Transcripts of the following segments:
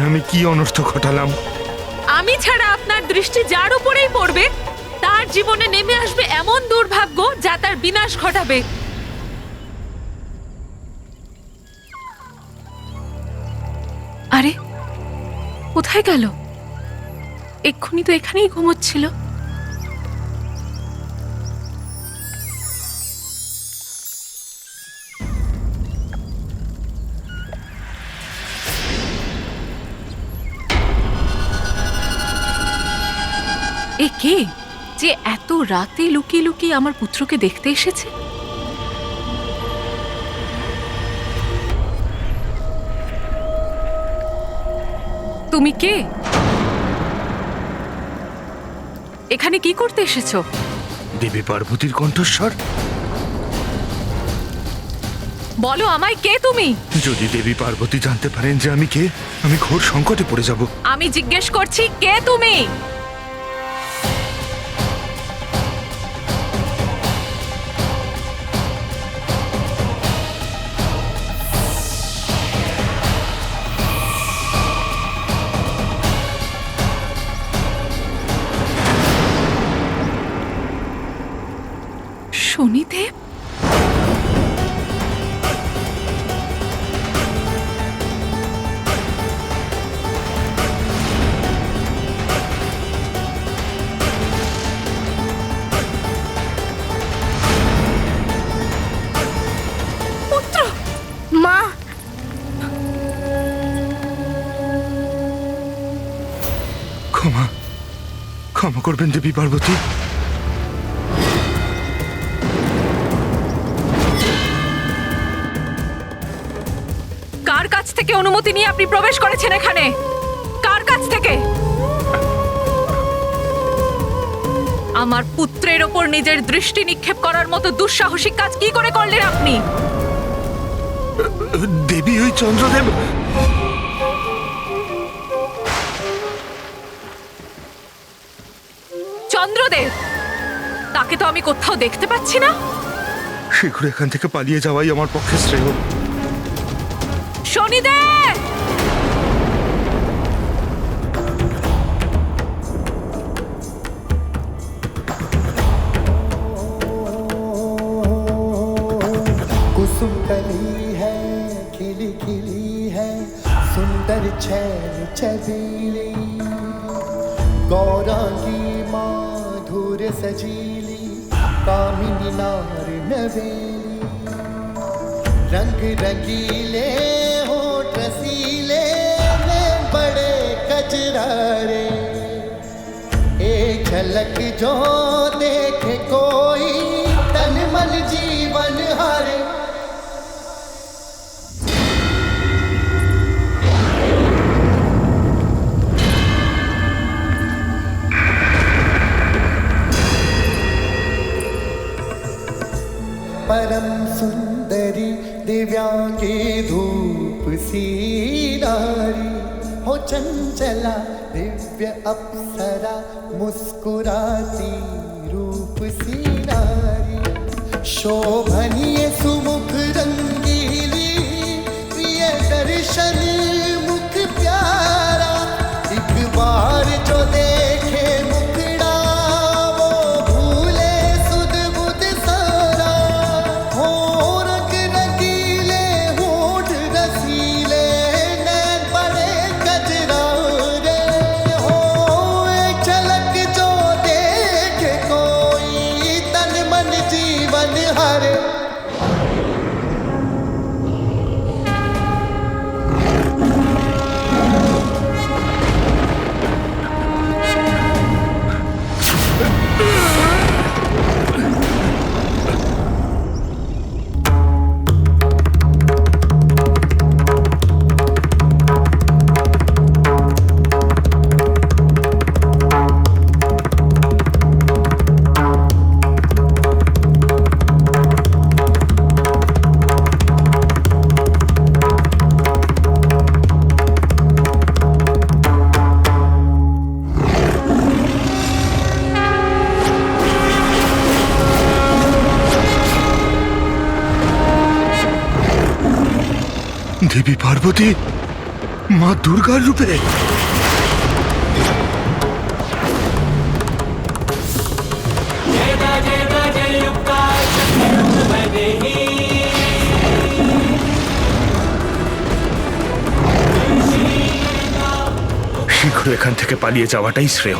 আমি কি অনর্থ ঘটালাম? আমি ছাড়া আপনার দৃষ্টি যার উপরেই পড়বে তার জীবনে নেমে আসবে এমন দুর্ভাগ্য যা তার বিনাশ ঘটাবে। আরে কোথায় গেল? এক্ষুনি তো এখানেই ঘুমোচ্ছিল। এ কে যে এত রাতে লুকিয়ে লুকিয়ে আমার পুত্রকে দেখতে এসেছে? তুমি কে? এখানে কি করতে এসেছো? দেবী পার্বতীর কণ্ঠস্বর। বলো আমায়, কে তুমি? যদি দেবী পার্বতী জানতে পারেন যে আমি কে, আমি ঘোর সংকটে পড়ে যাব। আমি জিজ্ঞেস করছি, কে তুমি? শনিদেব? পুত্র! মা, ক্ষমা ক্ষমা করবেন দেবী পার্বতী। কার কাছ থেকে অনুমতি নিয়ে আপনি প্রবেশ করেছেন এখানে? কার কাছ থেকে? আমার পুত্রের ওপর নিজের দৃষ্টি নিক্ষেপ করার মতো দুঃসাহসিক কাজ কি করে করলেন আপনি? দেবী ওই চন্দ্রদেব। চন্দ্রদেব? তাকে তো আমি কোথাও দেখতে পাচ্ছি না। শীঘ্র এখান থেকে পালিয়ে যাওয়াই আমার পক্ষে শ্রেয়। শনিদেব! कुसुम कली है खिली खिली है सुंदर छैल छबीली गौरांगी माधुर सजीली कामिनी नार नवेली रंग रंगीले होठ रसीले में बड़े कजरारे एक झलक जो देखे कोई तन मन जीवन हारे। परम सुंदरी दिव्यांगी धूप सी नारी हो चंचला दिव्य अप्सरा मुस्कुराती रूप सी नारी शोभनीय सुमुख रंगीली प्रिय दर्शन मुख प्यारा एक बार जो देखे मुखड़ा वो भूले सुध बुध सारा हो रंग रंगीले होठ रसीले नैन बड़े गजरारे हो एक झलक जो देखे कोई तन मन जीवन हरे। দেবী পার্বতী, মা দুর্গার রূপে। শীঘ্র এখান থেকে পালিয়ে যাওয়াটাই শ্রেয়।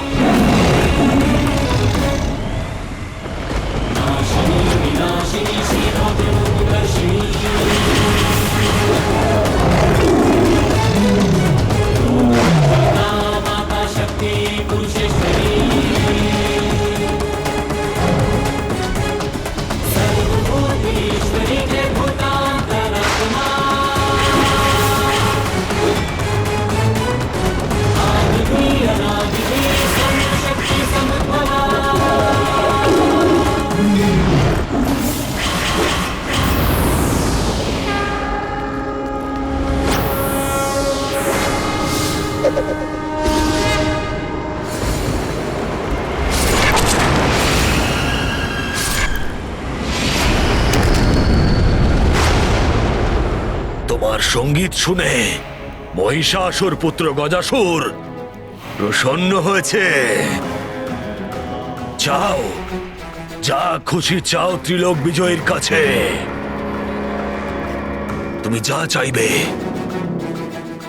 তোমার সঙ্গীত শুনে মহিষাসুর পুত্র গজাসুর প্রসন্ন হয়েছে। চাও, যা খুশি চাও ত্রিলোক বিজয়ীর কাছে। তুমি যা চাইবে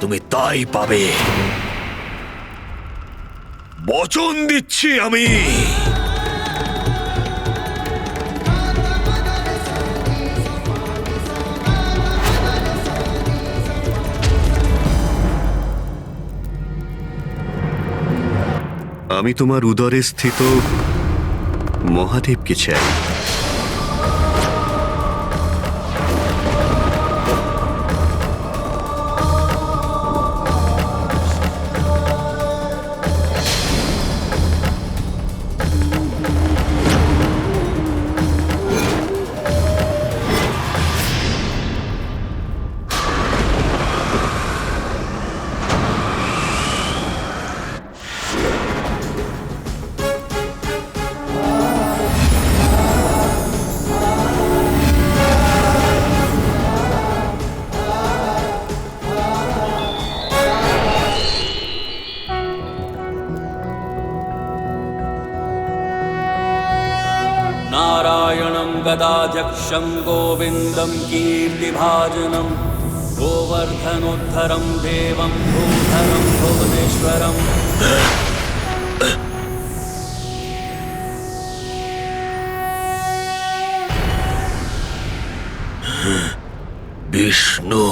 তুমি তাই পাবে, বচন দিচ্ছি আমি। আমি তোমার উদরে স্থিত মহাদেবকে চাই। नारायणं गदाध्यक्षं गोविन्दं कीर्तिभाजनं गोवर्धनोद्धरं देवं भूधरं भुवनेश्वरम्। বিষ্ণু,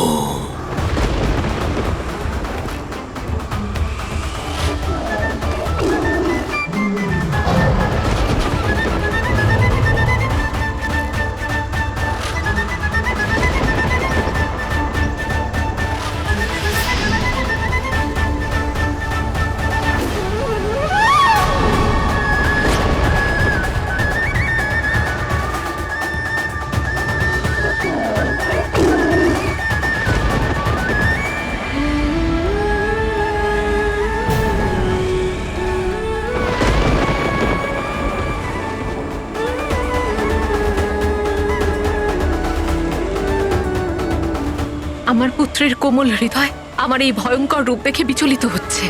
আমার পুত্রের কোমল হৃদয় আমার এই ভয়ঙ্কর রূপ দেখে বিচলিত হচ্ছে।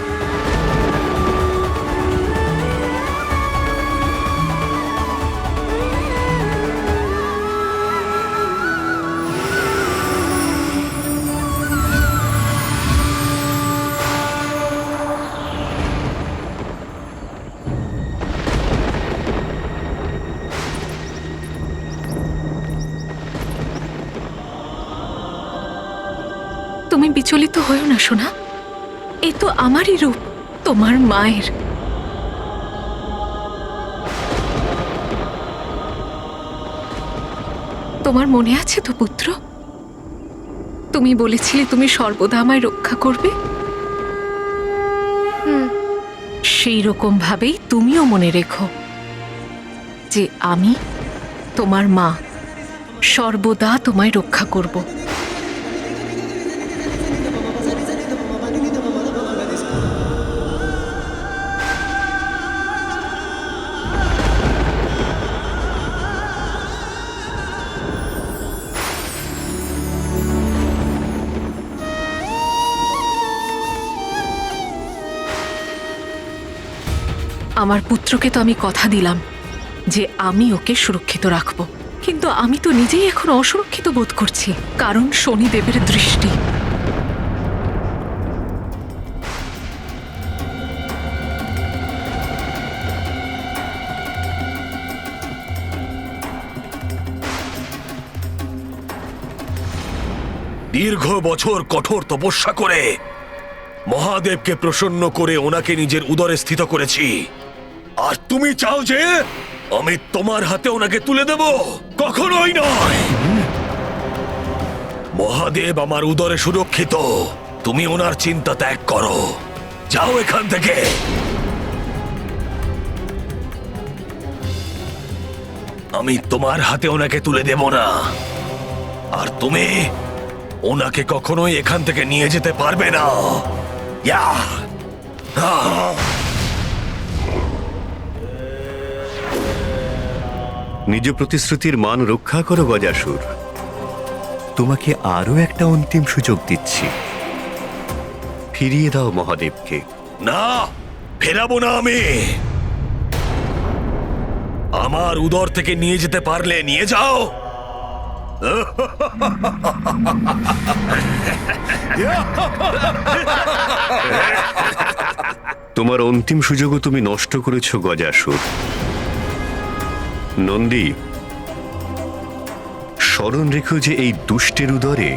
তুমি বিচলিত হয়েও না সোনা, এই তো আমারই রূপ, তোমার মায়ের। তোমার মনে আছে তো পুত্র, তুমি বলেছিলে তুমি সর্বদা আমায় রক্ষা করবে। সেই রকম ভাবেই তুমিও মনে রেখো যে আমি তোমার মা সর্বদা তোমায় রক্ষা করব। আমার পুত্রকে তো আমি কথা দিলাম যে আমি ওকে সুরক্ষিত রাখব, কিন্তু আমি তো নিজেই এখন অসুরক্ষিত বোধ করছি, কারণ শনিদেবের দৃষ্টি। দীর্ঘ বছর কঠোর তপস্যা করে মহাদেবকে প্রসন্ন করে ওনাকে নিজের উদরে স্থিত করেছি, আর তুমি চাও যে আমি তোমার হাতে ওনাকে তুলে দেব? কখনোই নয়। মহাদেব আমার উদরে সুরক্ষিত, তুমি ওনার চিন্তা ত্যাগ করো, যাও এখান থেকে। আমি তোমার হাতে ওনাকে তুলে দেব না, আর তুমি ওনাকে কখনোই এখান থেকে নিয়ে যেতে পারবে না। ইয়া! আহ! নিজ প্রতিশ্রুতির মান রক্ষা করো গজাসুর। তোমাকে আরো একটা অন্তিম সুযোগ দিচ্ছি, ফিরিয়ে দাও মহাদেবকে। না, ফেরাবো না আমি। আমার উদর থেকে নিয়ে যেতে পারলে নিয়ে যাও। তোমার অন্তিম সুযোগও তুমি নষ্ট করেছো গজাসুর। নন্দী, স্মরণ রেখো যে এই দুষ্টের উদরে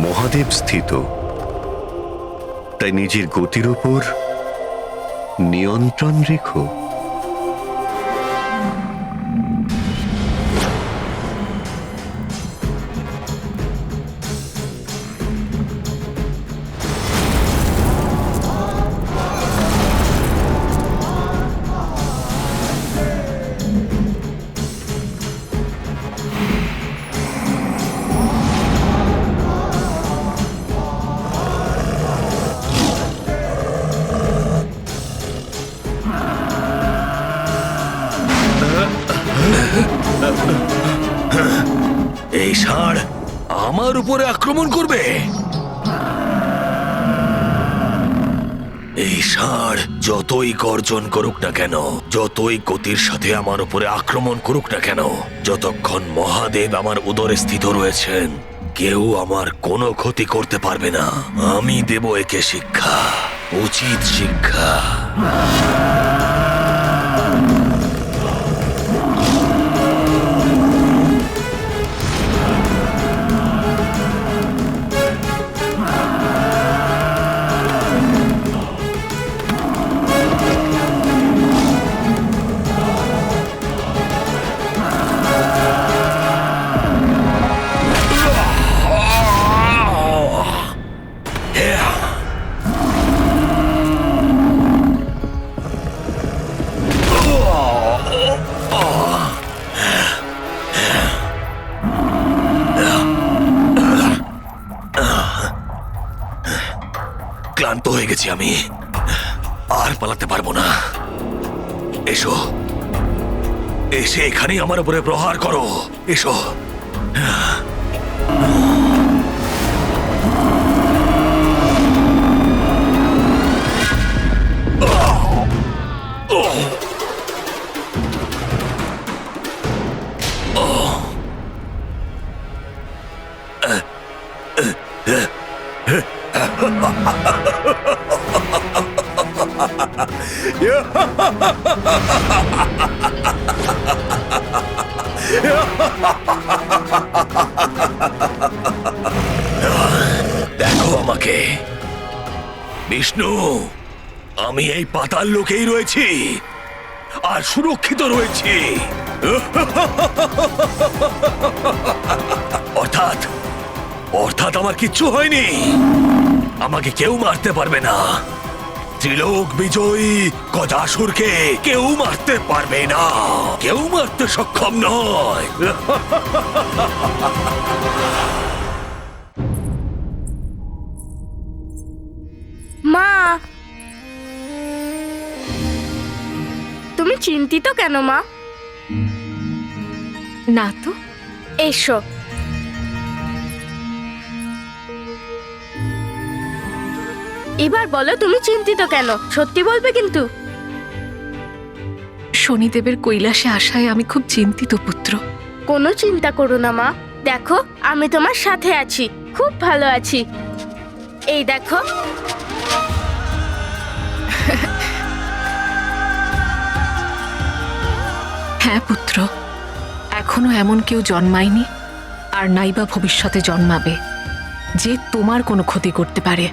মহাদেব স্থিত, তাই নিজের গতির উপর নিয়ন্ত্রণ রেখো। এই ষাঁড় আমার উপরে আক্রমণ করবে? এই ষাঁড় যতই গর্জন করুক না কেন, যতই গতির সাথে আমার উপরে আক্রমণ করুক না কেন, যতক্ষণ মহাদেব আমার উদরে স্থিত রয়েছেন, কেউ আমার কোনো ক্ষতি করতে পারবে না। আমি দেব একে শিক্ষা, উচিত শিক্ষা। ক্লান্ত হয়ে গেছি আমি, আর পালাতে পারবো না। এসো, এসে এখানেই আমার উপরে প্রহার করো। এসো। দেখো আমাকে বিষ্ণু, আমি এই পাতাল লোকেই রয়েছি আর সুরক্ষিত রয়েছি। অর্থাৎ অর্থাৎ আমার কিচ্ছু হয়নি, আমাকে কেউ মারতে পারবে না। ত্রিলোক বিজয়ী গজাসুরকে কেউ মারতে পারবে না, কেউ মারতে সক্ষম নয়। মা, তুমি চিন্তিত কেন মা? না তো। এসো। এবার বলো তুমি চিন্তিত কেন, সত্যি বলবে কিন্তু। শনিদেবের কৈলাসে আসায় আমি খুব চিন্তিত পুত্র। কোনো চিন্তা করো না মা, দেখো আমি তোমার সাথে আছি, খুব ভালো আছি। এই দেখো। হ্যাঁ পুত্র, এখনো এমন কেউ জন্মায়নি, আর নাইবা ভবিষ্যতে জন্মাবে, যে তোমার কোনো ক্ষতি করতে পারে।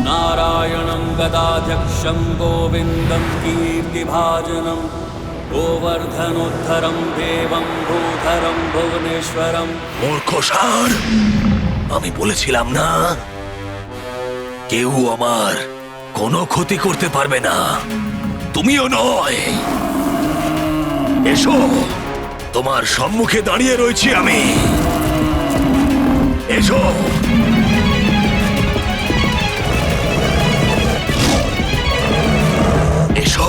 नारायणं गदाध्यक्षं गोविन्दं कीर्तिभाजनं गोवर्धनोद्धरं देवं भूधरं भुवनेश्वरं। মূর্খ ষাঁড়, আমি বলেছিলাম না কেউ আমার কোনো ক্ষতি করতে পারবে না, তুমিও নয়। এসো, তোমার সম্মুখে দাঁড়িয়ে রয়েছি আমি, এসো। এসো।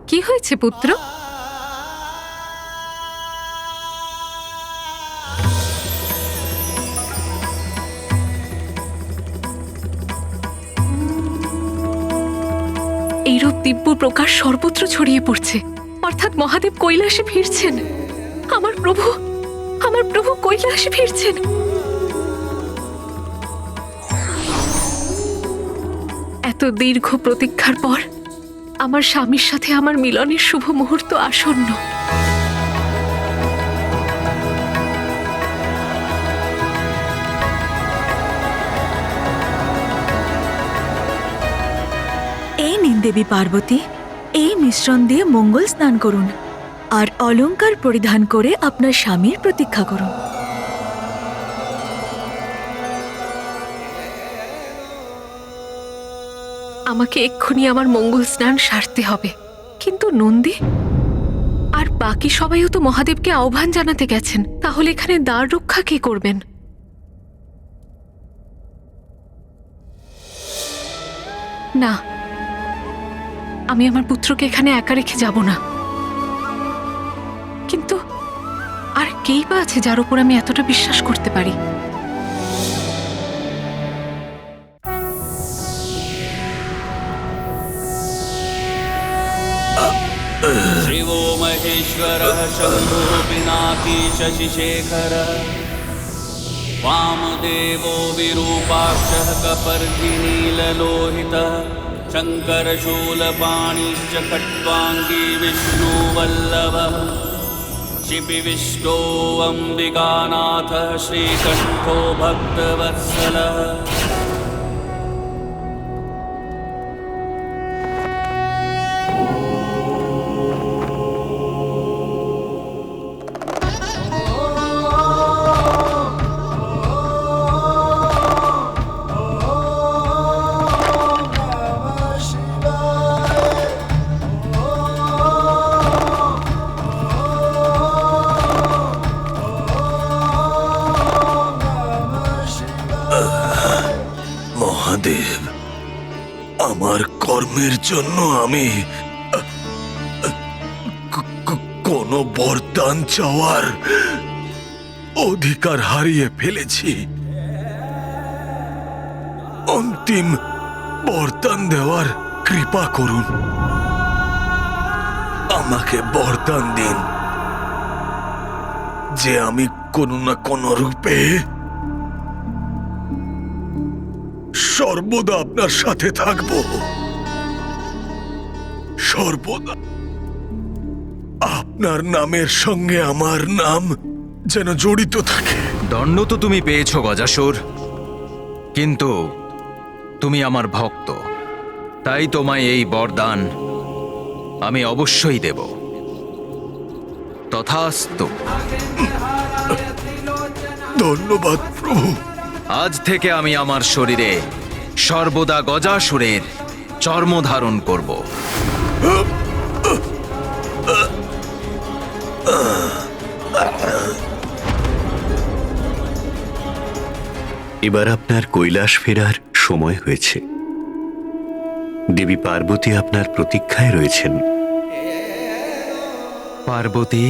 কি হয়েছে পুত্র? এইরূপ দিব্য প্রকাশ সর্বত্র ছড়িয়ে পড়ছে, অর্থাৎ মহাদেব কৈলাসে ফিরছেন। আমার প্রভু কৈলাসে ফিরছেন। এত দীর্ঘ প্রতীক্ষার পর আমার স্বামীর সাথে আমার মিলনের শুভ মুহূর্ত আসন্ন। এই নিন দেবী পার্বতী, এই মিশ্রণ দিয়ে মঙ্গল স্নান করুন আর অলংকার পরিধান করে আপনার স্বামীর প্রতীক্ষা করুন। আমাকে এক্ষুনি আমার মঙ্গল স্নান সারতে হবে, কিন্তু নন্দী আর বাকি সবাইও তো মহাদেবকে আহ্বান জানাতে গেছেন, তাহলে এখানে দ্বার রক্ষা কে করবেন? না, আমি আমার পুত্রকে এখানে একা রেখে যাব না। কিন্তু আর কেই বা আছে যার উপর আমি এতটা বিশ্বাস করতে পারি? शिवो महेश्वरः शम्भुः पिनाकी शशिशेखरः वामदेवो विरूपाक्षः कपर्दिनीललोहितः शङ्करशूलपाणिश्च खट्वाङ्गी विष्णुवल्लभः शिपिविष्टो अम्बिकानाथः श्रीकण्ठो भक्तवत्सलः। মহাদেব, আমার কর্মের জন্য আমি কোনো বরদান চাওয়ার অধিকার হারিয়ে ফেলেছি। অন্তিম বরদান দেওয়ার কৃপা করুন, আমাকে বরদান দিন যে আমি কোনো না কোনো রূপে সর্বদা আপনার সাথে থাকব, সর্বদা। আপনার নামের সঙ্গে আমার নাম যেন জড়িত থাকে। দণ্ড তো তুমি পেয়েছো গজাসুর, কিন্তু তুমি আমার ভক্ত, তাই তোমায় এই বরদান আমি অবশ্যই দেব। তথাস্তু। ধন্যবাদ প্রভু। আজ থেকে আমি আমার শরীরে সর্বদা গজাসুরের চর্ম ধারণ করব। এবার আপনার কৈলাস ফেরার সময় হয়েছে। দেবী পার্বতী আপনার প্রতীক্ষায় রয়েছেন। পার্বতী,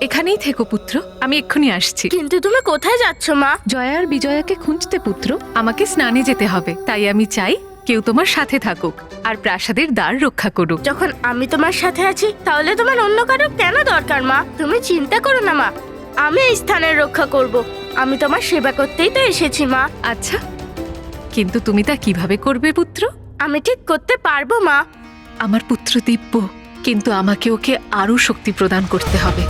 এখানেই থেকো পুত্র, আমি এক্ষুনি আসছি। কিন্তু তুমি কোথায় যাচ্ছ মা? জয়া আর বিজয়াকে খুঁজতে পুত্র, আমাকে স্নানে যেতে হবে, তাই আমি চাই কেউ তোমার সাথে থাকুক আর প্রাসাদের দ্বার রক্ষা করুক। যখন আমি তোমার সাথে আছি তাহলে তোমার অন্য কারো কেন দরকার মা? তুমি চিন্তা করো না মা, আমি এই স্থানের রক্ষা করব। আমি তোমার সেবা করতেই তো এসেছি মা। আচ্ছা, কিন্তু তুমি তা কিভাবে করবে পুত্র? আমি ঠিক করতে পারবো মা। আমার পুত্র দিব্য, কিন্তু আমাকে ওকে আরো শক্তি প্রদান করতে হবে।